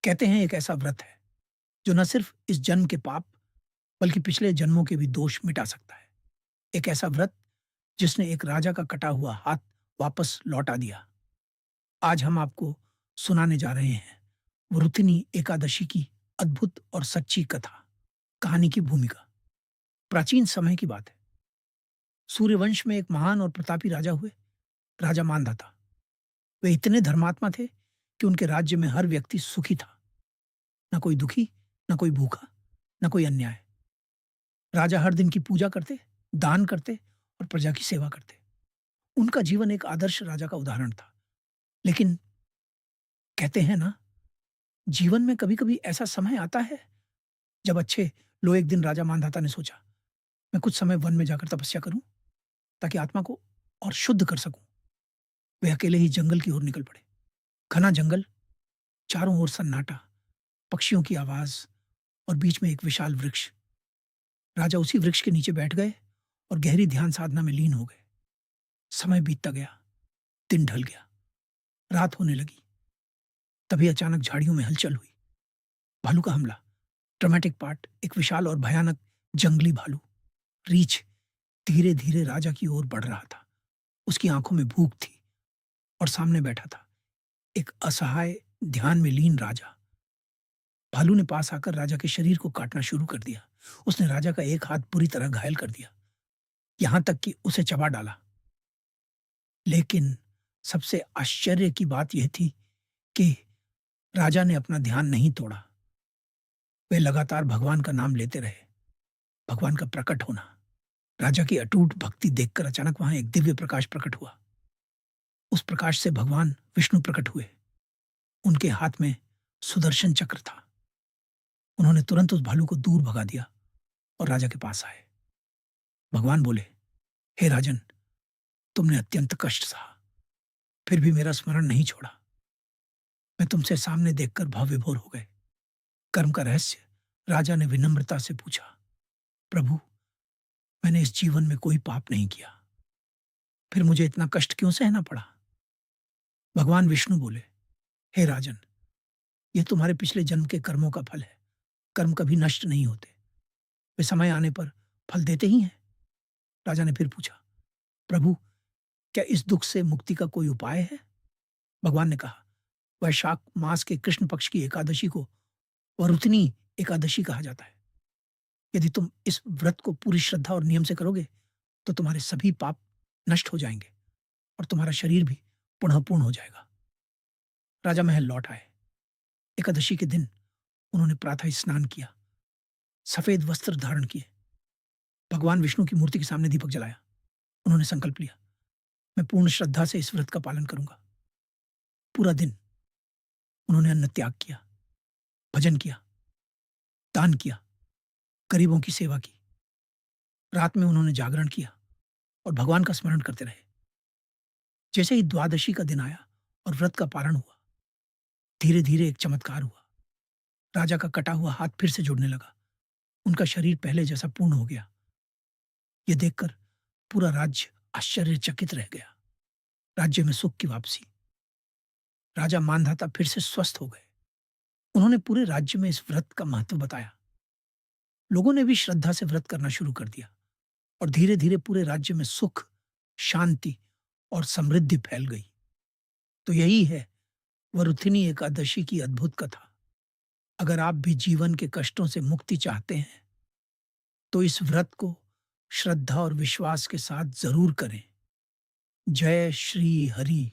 कहते हैं एक ऐसा व्रत है जो न सिर्फ इस जन्म के पाप बल्कि पिछले जन्मों के भी दोष मिटा सकता है। एक ऐसा व्रत जिसने एक राजा का कटा हुआ हाथ वापस लौटा दिया। आज हम आपको सुनाने जा रहे हैं वरुथिनी एकादशी की अद्भुत और सच्ची कथा, कहानी की भूमिका। प्राचीन समय की बात है। सूर्यवंश में एक महान और प्रतापी राजा हुए, राजा मानधाता। वे इतने धर्मात्मा थे कि उनके राज्य में हर व्यक्ति सुखी था। न कोई दुखी, न कोई भूखा, न कोई अन्याय। राजा हर दिन की पूजा करते, दान करते और प्रजा की सेवा करते। उनका जीवन एक आदर्श राजा का उदाहरण था। लेकिन कहते हैं ना, जीवन में कभी-कभी ऐसा समय आता है जब अच्छे लो एक दिन राजा मानधाता ने सोचा, मैं कुछ समय वन में जाकर तपस्या करूं ताकि आत्मा को और शुद्ध कर सकूं। वे अकेले ही जंगल की ओर निकल पड़े। घना जंगल, चारों ओर सन्नाटा, पक्षियों की आवाज और बीच में एक विशाल वृक्ष। राजा उसी वृक्ष के नीचे बैठ गए और गहरी ध्यान साधना में लीन हो गए। समय बीतता गया, दिन ढल गया, रात होने लगी। तभी अचानक झाड़ियों में हलचल हुई। भालू का हमला। ड्रामेटिक पार्ट, एक विशाल और भयानक जंगली भालू, रीछ, धीरे धीरे राजा की ओर बढ़ रहा था। उसकी आंखों में भूख थी और सामने बैठा था एक असहाय, ध्यान में लीन राजा। भालू ने पास आकर राजा के शरीर को काटना शुरू कर दिया। उसने राजा का एक हाथ बुरी तरह घायल कर दिया, यहां तक कि उसे चबा डाला। लेकिन सबसे आश्चर्य की बात यह थी कि राजा ने अपना ध्यान नहीं तोड़ा। वे लगातार भगवान का नाम लेते रहे। भगवान का प्रकट होना। राजा की अटूट भक्ति देखकर अचानक वहां एक दिव्य प्रकाश प्रकट हुआ। उस प्रकाश से भगवान विष्णु प्रकट हुए। उनके हाथ में सुदर्शन चक्र था। उन्होंने तुरंत उस भालू को दूर भगा दिया और राजा के पास आए। भगवान बोले, हे राजन, तुमने अत्यंत कष्ट सहा, फिर भी मेरा स्मरण नहीं छोड़ा। मैं तुमसे सामने देखकर भाव विभोर हो गए। कर्म का रहस्य। राजा ने विनम्रता से पूछा, प्रभु, मैंने इस जीवन में कोई पाप नहीं किया, फिर मुझे इतना कष्ट क्यों सहना पड़ा? भगवान विष्णु बोले, हे राजन, यह तुम्हारे पिछले जन्म के कर्मों का फल है। कर्म कभी नष्ट नहीं होते, वे समय आने पर फल देते ही हैं। राजा ने फिर पूछा, प्रभु, क्या इस दुख से मुक्ति का कोई उपाय है? भगवान ने कहा, वैशाख मास के कृष्ण पक्ष की एकादशी को वरुथिनी एकादशी कहा जाता है। यदि तुम इस व्रत को पूरी श्रद्धा और नियम से करोगे तो तुम्हारे सभी पाप नष्ट हो जाएंगे और तुम्हारा शरीर भी पुनः पूर्ण हो जाएगा। राजा महल लौट आए। एकादशी के दिन उन्होंने प्रातः स्नान किया, सफेद वस्त्र धारण किए, भगवान विष्णु की मूर्ति के सामने दीपक जलाया। उन्होंने संकल्प लिया, मैं पूर्ण श्रद्धा से इस व्रत का पालन करूंगा। पूरा दिन उन्होंने अन्न त्याग किया, भजन किया, दान किया, गरीबों की सेवा की। रात में उन्होंने जागरण किया और भगवान का स्मरण करते रहे। जैसे ही द्वादशी का दिन आया और व्रत का पारण हुआ, धीरे धीरे एक चमत्कार हुआ। राजा का कटा हुआ हाथ फिर से जुड़ने लगा। उनका शरीर पहले जैसा पूर्ण हो गया। यह देखकर पूरा राज्य आश्चर्यचकित रह गया। राज्य में सुख की वापसी। राजा मानधाता फिर से स्वस्थ हो गए। उन्होंने पूरे राज्य में इस व्रत का महत्व बताया। लोगों ने भी श्रद्धा से व्रत करना शुरू कर दिया और धीरे धीरे पूरे राज्य में सुख, शांति और समृद्धि फैल गई। तो यही है वरुथिनी एकादशी की अद्भुत कथा। अगर आप भी जीवन के कष्टों से मुक्ति चाहते हैं तो इस व्रत को श्रद्धा और विश्वास के साथ जरूर करें। जय श्री हरि।